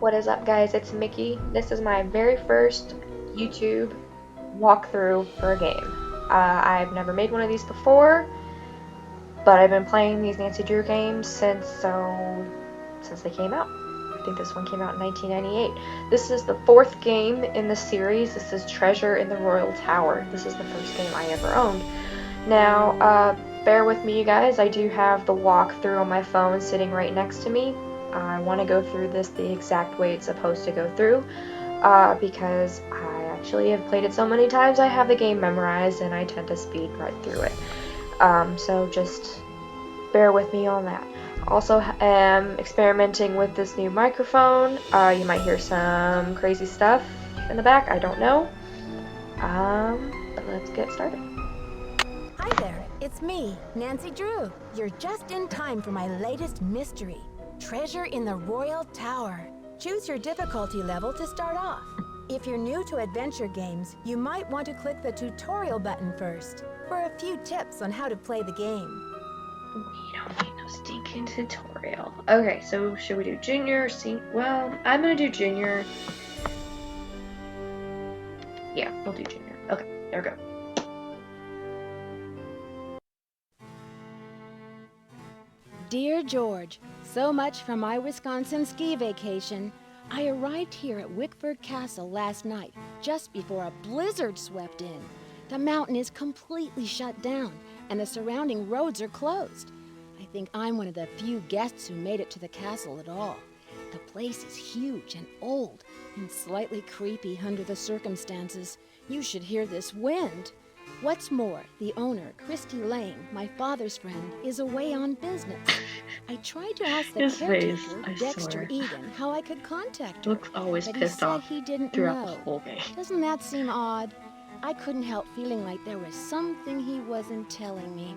What is up, guys? It's Mickey. This is my very first YouTube walkthrough for a game. I've never made one of these before, but I've been playing these Nancy Drew games since they came out. I think this one came out in 1998. This is the fourth game in the series. This is Treasure in the Royal Tower. This is the first game I ever owned. Now, bear with me, you guys. I do have the walkthrough on my phone sitting right next to me. I want to go through this the exact way it's supposed to go through, because I actually have played it so many times I have the game memorized and I tend to speed right through it. So just bear with me on that. Also am experimenting with this new microphone. You might hear some crazy stuff in the back, I don't know. But let's get started. Hi there, it's me, Nancy Drew. You're just in time for my latest mystery, Treasure in the Royal Tower. Choose your difficulty level to start off. If you're new to adventure games, you might want to click the tutorial button first for a few tips on how to play the game. We don't need no stinking tutorial. Okay, so should we do junior, well, I'm gonna do junior. Yeah, we'll do junior. Okay, there we go. Dear George, so much for my Wisconsin ski vacation. I arrived here at Wickford Castle last night, just before a blizzard swept in. The mountain is completely shut down, and the surrounding roads are closed. I think I'm one of the few guests who made it to the castle at all. The place is huge and old, and slightly creepy under the circumstances. You should hear this wind. What's more, the owner, Christy Lane, my father's friend, is away on business. I tried to ask the caretaker, Dexter Egan, how I could contact her, Looks always but he pissed said off he didn't throughout know. the whole game. Doesn't that seem odd? I couldn't help feeling like there was something he wasn't telling me.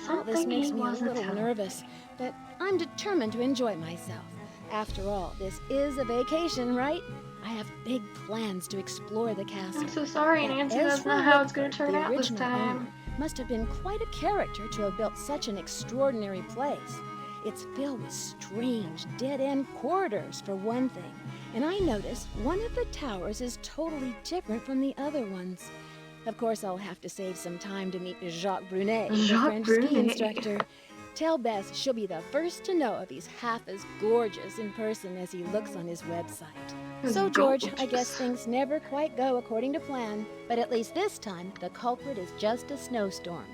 All this makes me a little nervous, but I'm determined to enjoy myself. After all, this is a vacation, right? I have big plans to explore the castle. I'm so sorry, But Nancy. That's Ezra not how it's Wickford, going to turn the out this original time. owner, must have been quite a character to have built such an extraordinary place. It's filled with strange, dead-end corridors, for one thing. And I noticed one of the towers is totally different from the other ones. Of course, I'll have to save some time to meet Jacques Brunet, the French ski instructor. Tell Bess she'll be the first to know if he's half as gorgeous in person as he looks on his website. So, George, I guess things never quite go according to plan, but at least this time, the culprit is just a snowstorm.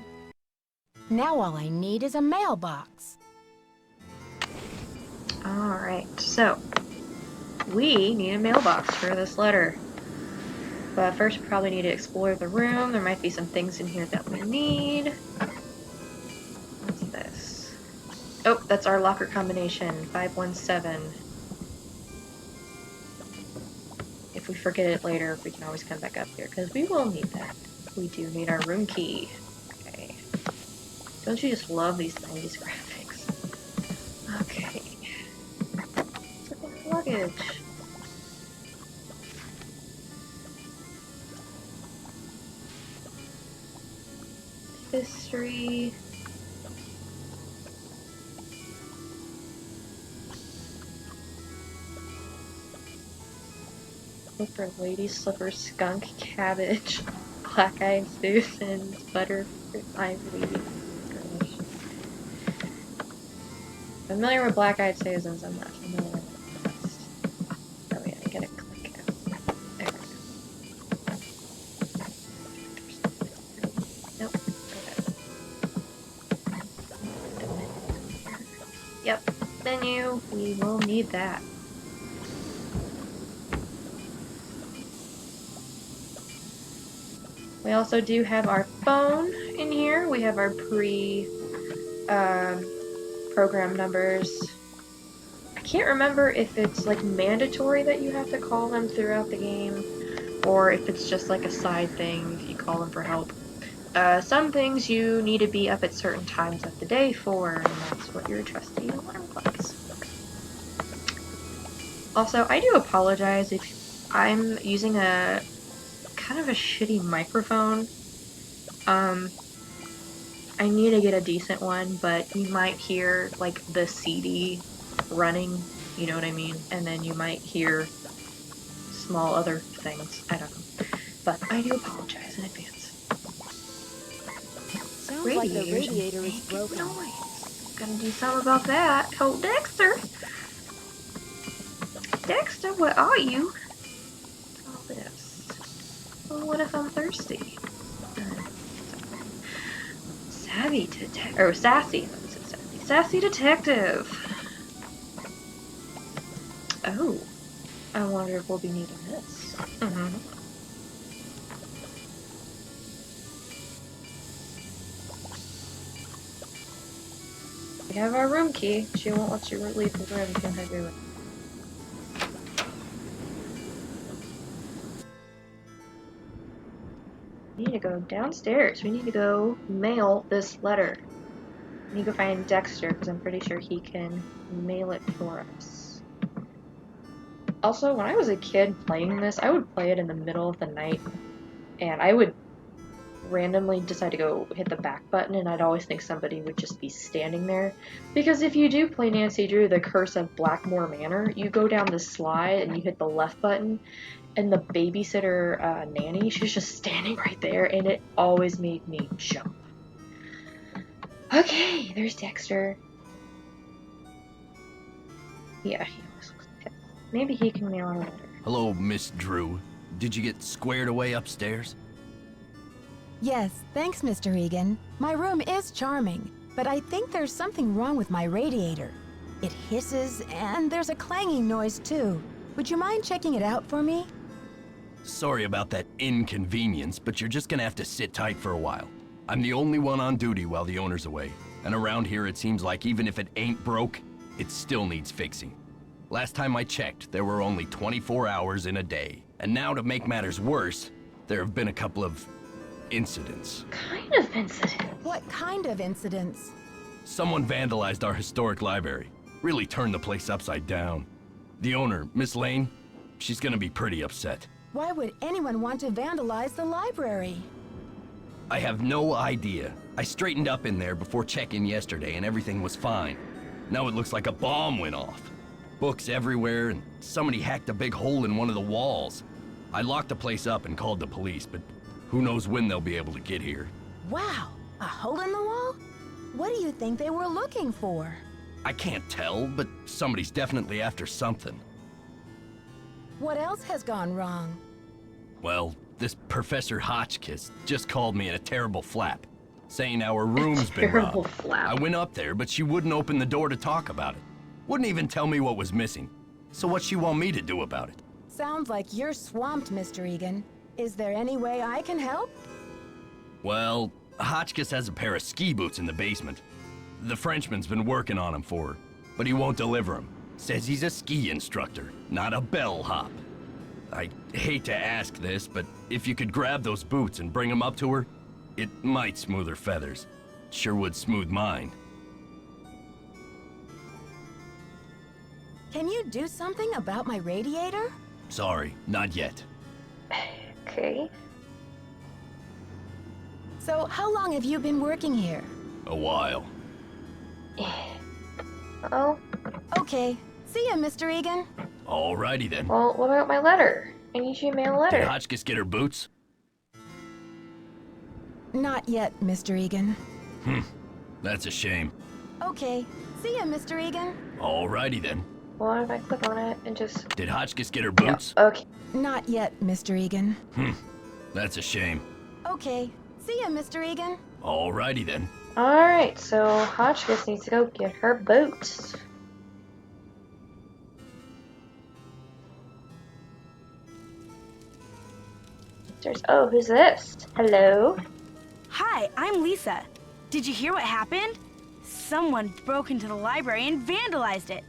Now all I need is a mailbox. Alright, so we need a mailbox for this letter. But first we probably need to explore the room. There might be some things in here that we need. What's this? Oh, that's our locker combination, 517. If we forget it later, we can always come back up here, because we will need that. We do need our room key. Okay. Don't you just love these 90s graphics? Okay. What's with this luggage? History. Slipper, lady slipper, skunk, cabbage, black-eyed Susan, butter, ivy, garnish. Familiar with black-eyed Susans, I'm not familiar with the rest. Oh yeah, I gotta click it. There we go. Nope. Okay. Yep, menu. We will need that. We also do have our phone in here. We have our program numbers. I can't remember if it's like mandatory that you have to call them throughout the game, or if it's just like a side thing if you call them for help. Some things you need to be up at certain times of the day for, and that's what your trusty alarm clock is for. Also, I do apologize if I'm using a kind of a shitty microphone. I need to get a decent one, but you might hear like the CD running you know what I mean? And then you might hear small other things. I don't know. But I do apologize in advance. Sounds like the radiator is broken. Noise. Gotta do something about that. Oh, Dexter! Dexter, where are you? What's all this? Well, what if I'm thirsty? Savvy detective, or sassy. Sassy detective. Oh, I wonder if we'll be needing this. We have our room key. She won't let you leave the room. Can I do it? We need to go downstairs. We need to go mail this letter. We need to go find Dexter because I'm pretty sure he can mail it for us. Also, when I was a kid playing this, I would play it in the middle of the night, and I would randomly decide to go hit the back button, and I'd always think somebody would just be standing there. Because if you do play Nancy Drew, The Curse of Blackmore Manor, you go down the slide and you hit the left button, and the babysitter nanny, she's just standing right there, and it always made me jump. Okay, there's Dexter. Yeah, he always looks like that. Maybe he can mail our letter. Hello, Miss Drew. Did you get squared away upstairs? Yes, thanks, Mr. Egan. My room is charming, but I think there's something wrong with my radiator. It hisses, and there's a clanging noise, too. Would you mind checking it out for me? Sorry about that inconvenience, but you're just gonna have to sit tight for a while. I'm the only one on duty while the owner's away, and around here it seems like even if it ain't broke, it still needs fixing. Last time I checked, there were only 24 hours in a day. And now to make matters worse, there have been a couple of incidents. Kind of incident. What kind of incidents? Someone vandalized our historic library. Really turned the place upside down. The owner, Miss Lane, she's gonna be pretty upset. Why would anyone want to vandalize the library? I have no idea. I straightened up in there before check-in yesterday and everything was fine. Now it looks like a bomb went off. Books everywhere and somebody hacked a big hole in one of the walls. I locked the place up and called the police, but who knows when they'll be able to get here. Wow, a hole in the wall? What do you think they were looking for? I can't tell, but somebody's definitely after something. What else has gone wrong? Well, this Professor Hotchkiss just called me in a terrible flap, saying our room's been Terrible robbed. flap. I went up there, but she wouldn't open the door to talk about it. Wouldn't even tell me what was missing. So what's she want me to do about it? Sounds like you're swamped, Mr. Egan. Is there any way I can help? Well, Hotchkiss has a pair of ski boots in the basement. The Frenchman's been working on them for her, but he won't deliver them. Says he's a ski instructor, not a bellhop. I hate to ask this, but if you could grab those boots and bring them up to her, it might smooth her feathers. Sure would smooth mine. Can you do something about my radiator? Sorry, not yet. Okay. So, how long have you been working here? A while. Oh, Okay. See ya, Mr. Egan. Alrighty then. well, what about my letter? I need you to mail a Did letter. Hotchkiss get her boots? Not yet, Mr. Egan. That's a shame. Okay. See ya, Mr. Egan. Alrighty then. What if I click on it and just... Did Hotchkiss get her boots? Okay. Not yet, Mr. Egan. That's a shame. Okay. See ya, Mr. Egan. Alrighty then. Alright, so Hotchkiss needs to go get her boots. Oh, who's this? Hello? Hi, I'm Lisa. Did you hear what happened? Someone broke into the library and vandalized it.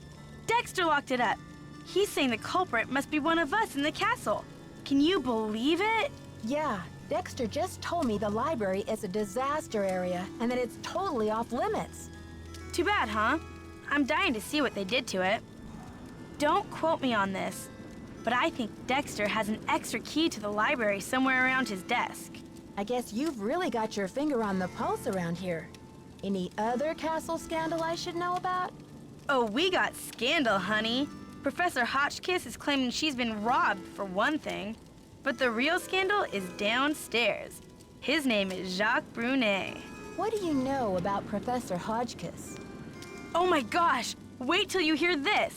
Dexter locked it up. He's saying the culprit must be one of us in the castle. Can you believe it? Yeah, Dexter just told me the library is a disaster area and that it's totally off limits. Too bad, huh? I'm dying to see what they did to it. Don't quote me on this, but I think Dexter has an extra key to the library somewhere around his desk. I guess you've really got your finger on the pulse around here. Any other castle scandal I should know about? Oh, we got scandal, honey. Professor Hotchkiss is claiming she's been robbed, for one thing. But the real scandal is downstairs. His name is Jacques Brunet. What do you know about Professor Hotchkiss? Oh my gosh! Wait till you hear this!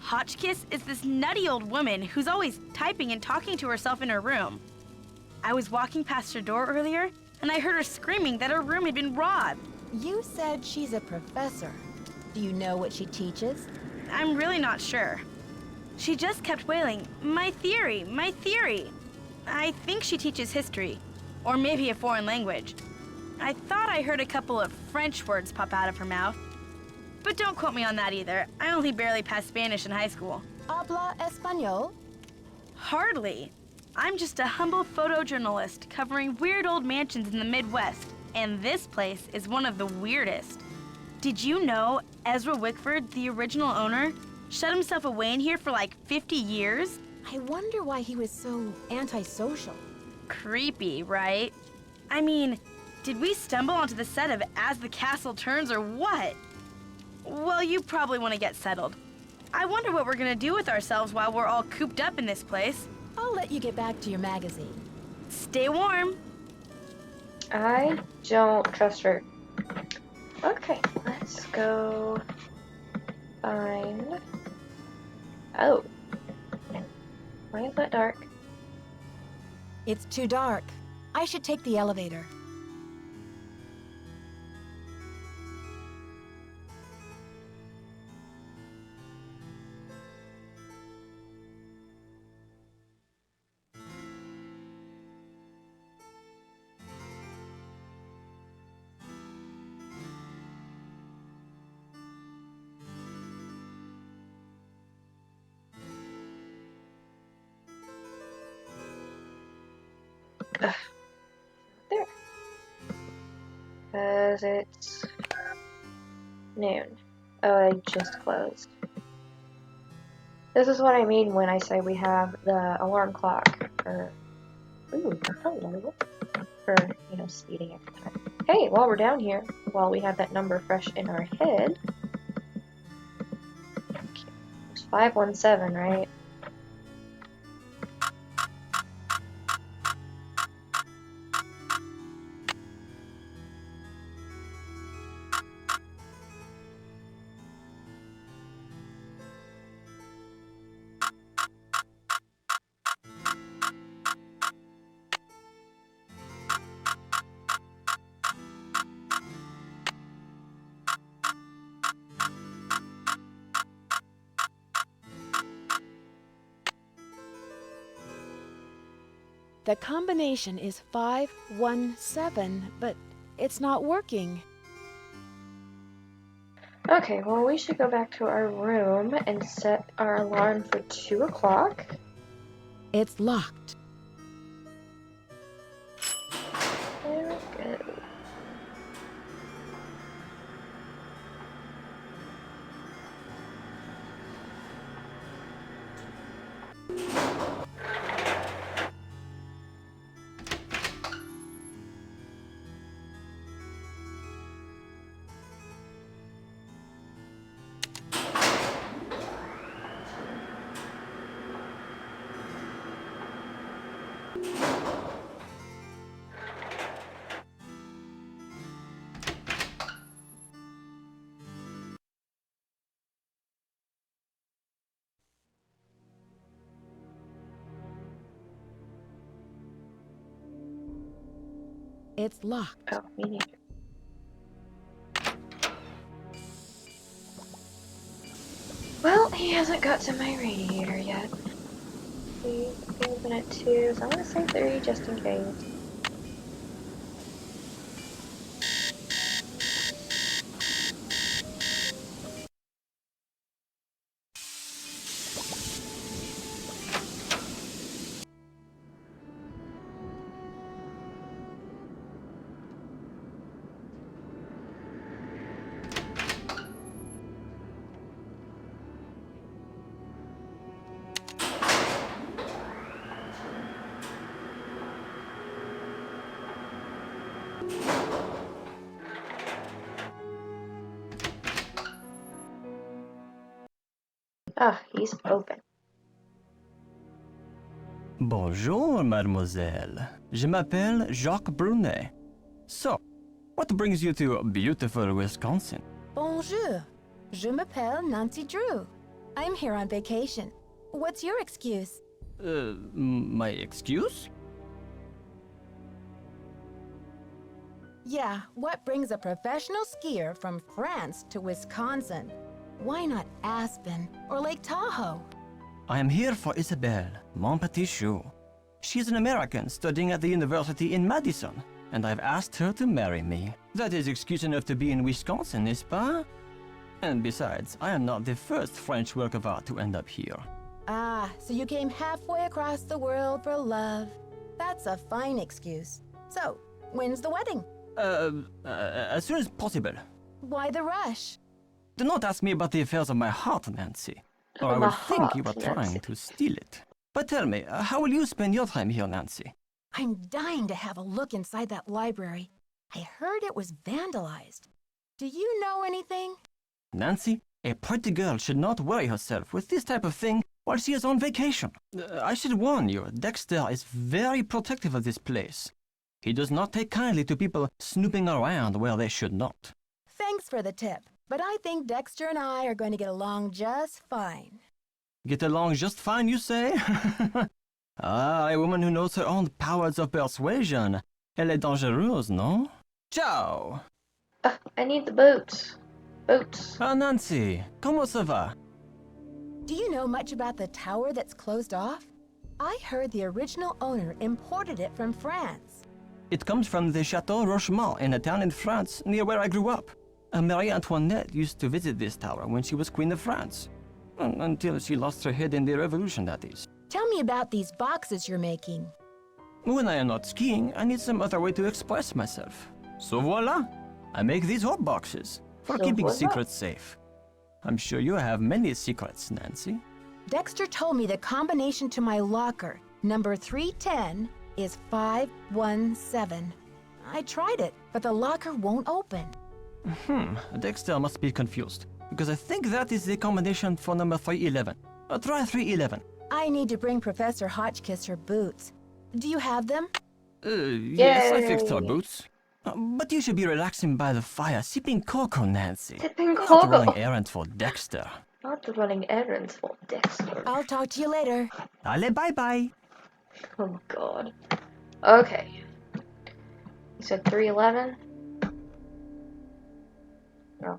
Hotchkiss is this nutty old woman who's always typing and talking to herself in her room. I was walking past her door earlier, and I heard her screaming that her room had been robbed. You said she's a professor. Do you know what she teaches? I'm really not sure. She just kept wailing, "My theory, my theory." I think she teaches history, or maybe a foreign language. I thought I heard a couple of French words pop out of her mouth. But don't quote me on that either. I only barely passed Spanish in high school. Habla español? Hardly. I'm just a humble photojournalist covering weird old mansions in the Midwest, and this place is one of the weirdest. Did you know Ezra Wickford, the original owner, shut himself away in here for like 50 years? I wonder why he was so antisocial. Creepy, right? I mean, did we stumble onto the set of As the Castle Turns or what? Well, you probably want to get settled. I wonder what we're gonna do with ourselves while we're all cooped up in this place. I'll let you get back to your magazine. Stay warm. I don't trust her. Okay, let's go find... Oh. Why is that dark? It's too dark. I should take the elevator. There. Because it's noon. Oh, I just closed. This is what I mean when I say we have the alarm clock for... Ooh, hello. For, speeding every time. Hey, while we're down here, while we have that number fresh in our head... It's 517, right? The combination is 517, but it's not working. Okay, well, we should go back to our room and set our alarm for 2 o'clock. It's locked. There we go. It's locked. Oh, me neither. Well, he hasn't got to my radiator yet. He's open at 2, so I'm gonna say 3 just in case. Ah, he's open. Bonjour, mademoiselle. Je m'appelle Jacques Brunet. So, what brings you to beautiful Wisconsin? Bonjour. Je m'appelle Nancy Drew. I'm here on vacation. What's your excuse? My excuse? Yeah, what brings a professional skier from France to Wisconsin? Why not Aspen or Lake Tahoe? I am here for Isabelle, mon petit chou. She's an American studying at the university in Madison, and I've asked her to marry me. That is excuse enough to be in Wisconsin, n'est-ce pas? And besides, I am not the first French work of art to end up here. Ah, so you came halfway across the world for love. That's a fine excuse. So, when's the wedding? As soon as possible. Why the rush? Do not ask me about the affairs of my heart, Nancy, or I My would think you heart, were trying Nancy. to steal it. But tell me, how will you spend your time here, Nancy? I'm dying to have a look inside that library. I heard it was vandalized. Do you know anything? Nancy, a pretty girl should not worry herself with this type of thing while she is on vacation. I should warn you, Dexter is very protective of this place. He does not take kindly to people snooping around where they should not. Thanks for the tip, but I think Dexter and I are going to get along just fine. Get along just fine, you say? Ah, a woman who knows her own powers of persuasion. Elle est dangereuse, no? Ciao! I need the boots. Boots. Ah, Nancy, comment ça va? Do you know much about the tower that's closed off? I heard the original owner imported it from France. It comes from the Chateau Rochemont in a town in France near where I grew up. Marie Antoinette used to visit this tower when she was Queen of France. Until she lost her head in the Revolution, that is. Tell me about these boxes you're making. When I am not skiing, I need some other way to express myself. So voila! I make these hot boxes for So keeping voila. secrets safe. I'm sure you have many secrets, Nancy. Dexter told me the combination to my locker, number 310, is 517. I tried it, but the locker won't open. Dexter must be confused, because I think that is the combination for number 311. Try 311. I need to bring Professor Hotchkiss her boots. Do you have them? Yes, I fixed her Yay. boots. But you should be relaxing by the fire, sipping cocoa, Nancy. Sipping Not cocoa. running errands for Dexter. Not running errands for Dexter. I'll talk to you later. Allez, bye-bye. Oh god. Okay. You said 311? No.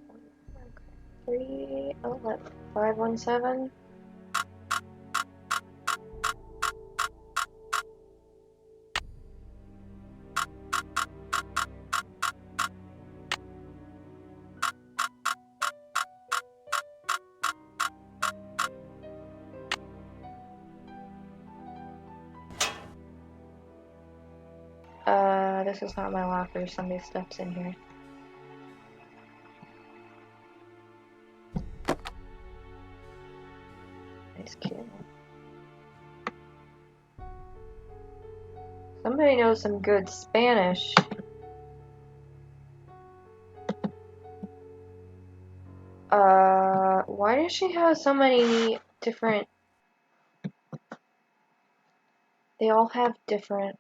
311. 517? This is not my locker. Somebody steps in here. Nice kid. Somebody knows some good Spanish. Why does she have so many different... They all have different...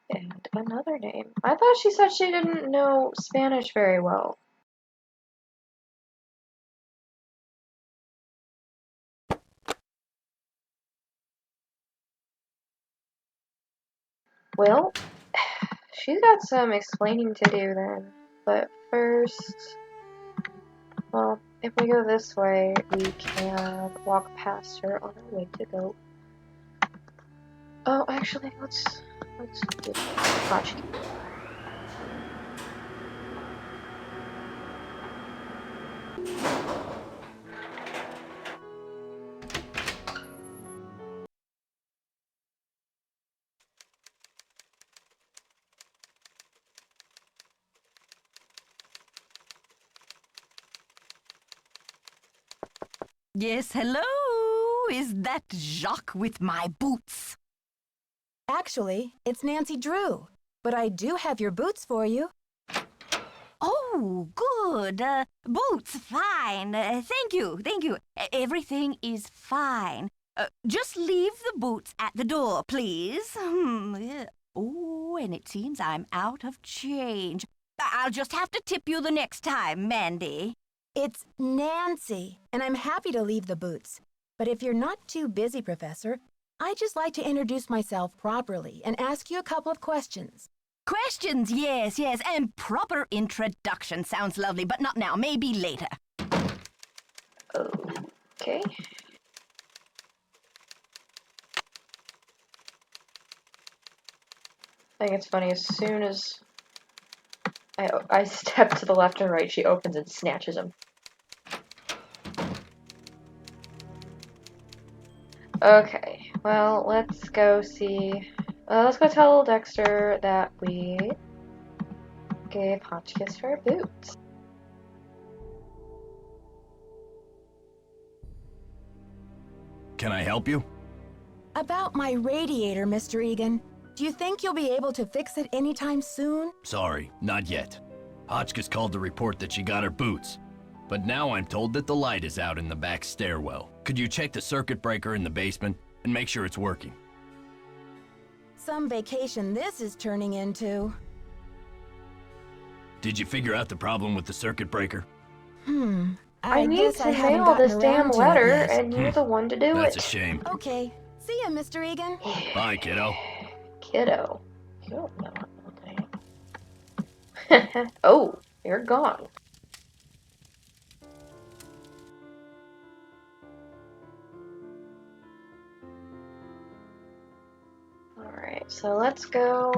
And another name. I thought she said she didn't know Spanish very well. Well, she's got some explaining to do then. But first, well, if we go this way, we can walk past her on our way to go. Oh, actually, let's do Hotchkiss. Yes, hello. is that Jacques with my boots? Actually, it's Nancy Drew. But I do have your boots for you. Oh, good. Boots, fine. Thank you, thank you. Everything is fine. Just leave the boots at the door, please. Yeah. Oh, and it seems I'm out of change. I'll just have to tip you the next time, Mandy. It's Nancy, and I'm happy to leave the boots. But if you're not too busy, Professor, I'd just like to introduce myself properly and ask you a couple of questions. Questions, yes, yes, and proper introduction sounds lovely, but not now, maybe later. Okay. I think it's funny, as soon as I step to the left and right, she opens and snatches him. Okay, well, let's go see. Let's go tell Dexter that we gave Hotchkiss her boots. Can I help you? About my radiator, Mr. Egan. Do you think you'll be able to fix it anytime soon? Sorry, not yet. Hotchkiss called to report that she got her boots. But now I'm told that the light is out in the back stairwell. Could you check the circuit breaker in the basement and make sure it's working? Some vacation this is turning into. Did you figure out the problem with the circuit breaker? I need guess to I haven't mail gotten this around damn to it letter, yet. and you're the one to do That's it. a shame. Okay, see ya, Mr. Egan. Bye, kiddo. Kiddo. You don't know my name. Oh, you're gone. Alright, so let's go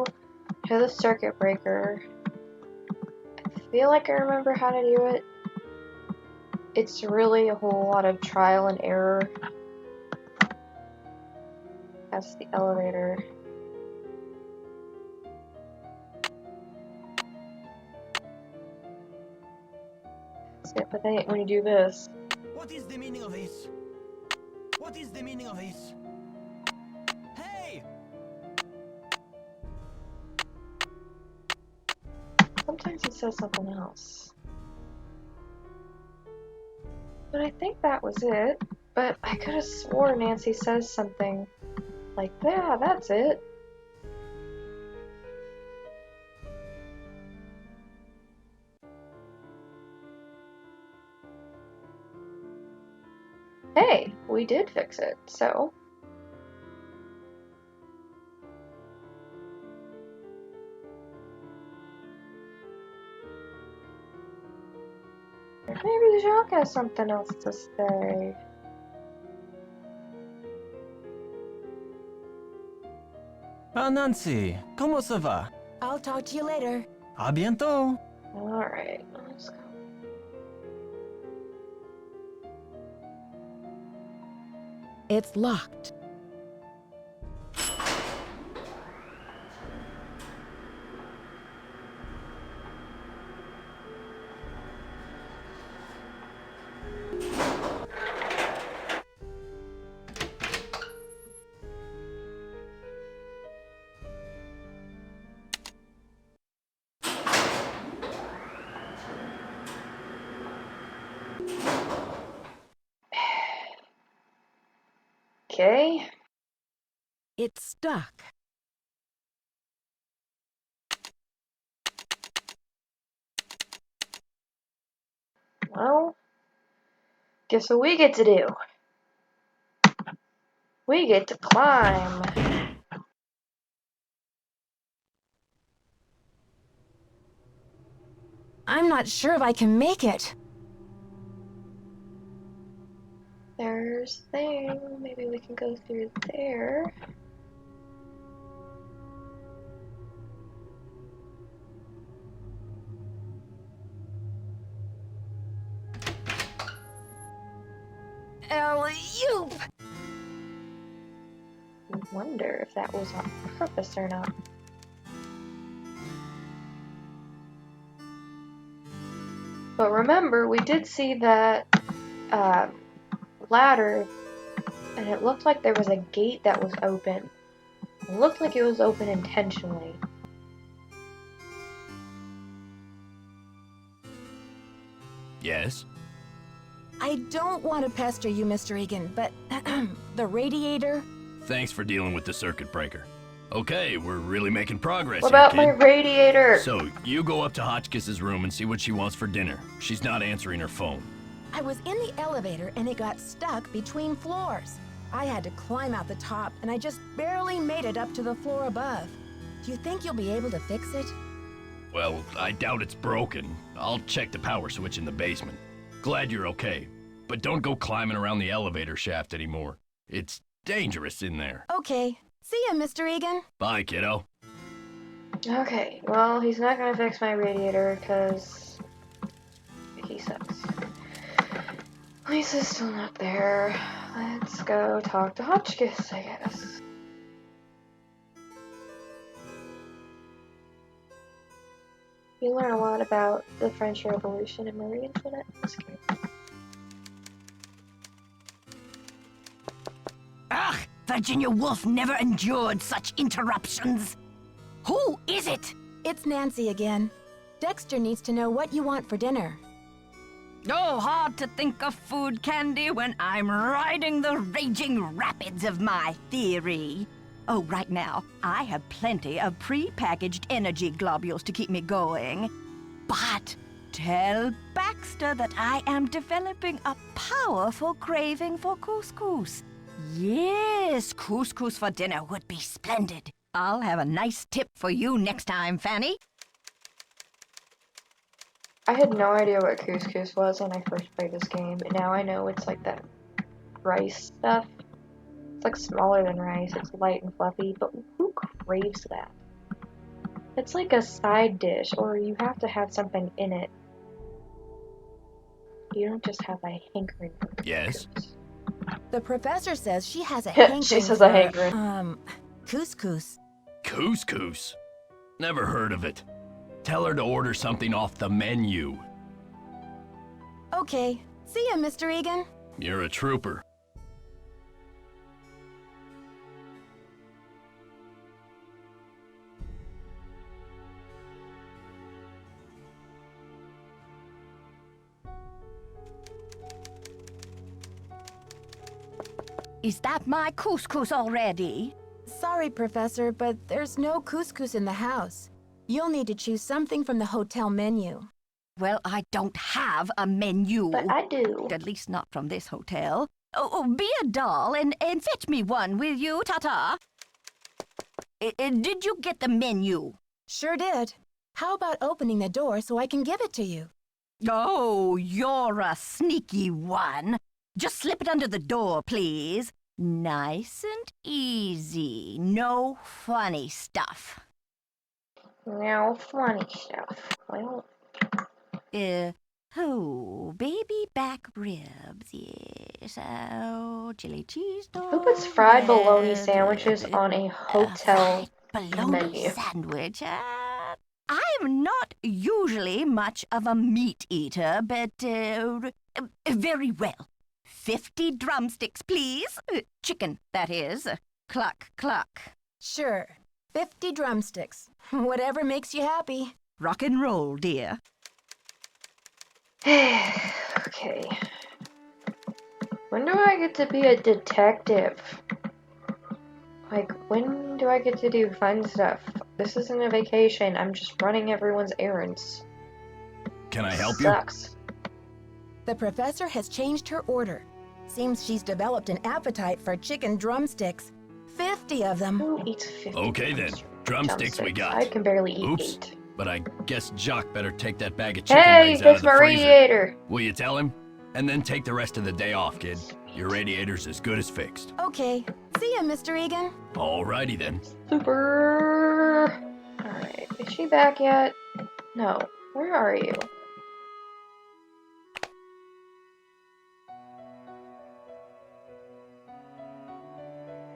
to the circuit breaker. I feel like I remember how to do it. It's really a whole lot of trial and error. That's the elevator. That's it, but then when you do this, What is the meaning of this? What is the meaning of this? Hey! sometimes it says something else. But I think that was it. But I could have swore Nancy says something like, yeah, that's it. Hey, we did fix it, so. Maybe Jacques has something else to say. Ah, Nancy, comment ça va? I'll talk to you later. À bientôt! Alright, let's go. It's locked. Okay. It's stuck. Well, guess what we get to do? We get to climb. I'm not sure if I can make it. There's the thing. Maybe we can go through there. Alley-oop! I wonder if that was on purpose or not. But remember, we did see that ladder and it looked like there was a gate that was open. It looked like it was open intentionally. Yes? I don't want to pester you, Mr. Egan, but the radiator? Thanks for dealing with the circuit breaker. Okay, we're really making progress What here, about kid. my radiator? So, you go up to Hotchkiss's room and see what she wants for dinner. She's not answering her phone. I was in the elevator and it got stuck between floors. I had to climb out the top and I just barely made it up to the floor above. Do you think you'll be able to fix it? Well, I doubt it's broken. I'll check the power switch in the basement. Glad you're okay, but don't go climbing around the elevator shaft anymore. It's dangerous in there. Okay. See ya, Mr. Egan. Bye, kiddo. Okay, well, he's not gonna fix my radiator because he sucks. Lisa's still not there. Let's go talk to Hotchkiss, I guess. You learn a lot about the French Revolution and Marie Antoinette. That's good. Ugh, Virginia Woolf never endured such interruptions. Who is it? It's Nancy again. Dexter needs to know what you want for dinner. Oh, hard to think of food candy when I'm riding the raging rapids of my theory. Oh, right now, I have plenty of pre-packaged energy globules to keep me going. But tell Baxter that I am developing a powerful craving for couscous. Yes, couscous for dinner would be splendid. I'll have a nice tip for you next time, Fanny. I had no idea what couscous was when I first played this game, and now I know it's like that rice stuff. It's like smaller than rice, it's light and fluffy, but who craves that? It's like a side dish, or you have to have something in it. You don't just have a hankering for couscous. Yes? The professor says she has a hankering She says for, a hankering. Couscous. Couscous? Never heard of it. Tell her to order something off the menu. Okay. See ya, Mr. Egan. You're a trooper. Is that my couscous already? Sorry, Professor, but there's no couscous in the house. You'll need to choose something from the hotel menu. Well, I don't have a menu. But I do. At least not from this hotel. Be a doll and fetch me one, will you, Tata? Did you get the menu? Sure did. How about opening the door so I can give it to you? Oh, you're a sneaky one. Just slip it under the door, please. Nice and easy. No funny stuff. Now, funny stuff. Well, Baby back ribs, yes. Oh, chili cheese dogs. who puts fried bologna sandwiches on a hotel fried bologna menu? sandwich? I'm not usually much of a meat eater, but very well. 50 drumsticks, please. Chicken, that is. Cluck, cluck. Sure. 50 drumsticks. Whatever makes you happy. Rock and roll, dear. Okay. When do I get to be a detective? Like, when do I get to do fun stuff? This isn't a vacation. I'm just running everyone's errands. Can I help you? Sucks. The professor has changed her order. Seems she's developed an appetite for chicken drumsticks. 50 of them. Who eats 50 Okay then, drumsticks we got. I can barely eat Oops. 8. But I guess Jock better take that bag of chicken Hey, legs out of that's the my freezer. radiator. Will you tell him? And then take the rest of the day off, kid. Your radiator's as good as fixed. Okay. See ya, Mr. Egan. Alrighty then. Super. Alright, is she back yet? No. Where are you?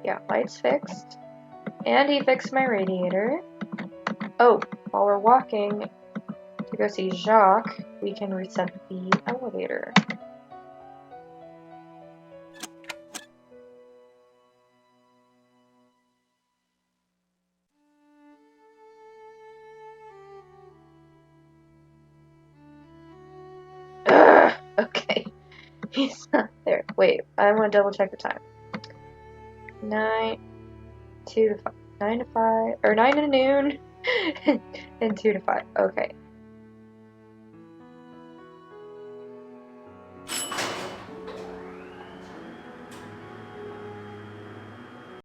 Yeah, lights fixed. And he fixed my radiator. Oh, while we're walking to go see Jacques, we can reset the elevator. He's not there. Wait, I want to double check the time. 9 to 5. 9 to 5, or 9 to noon, and 2 to 5. Okay.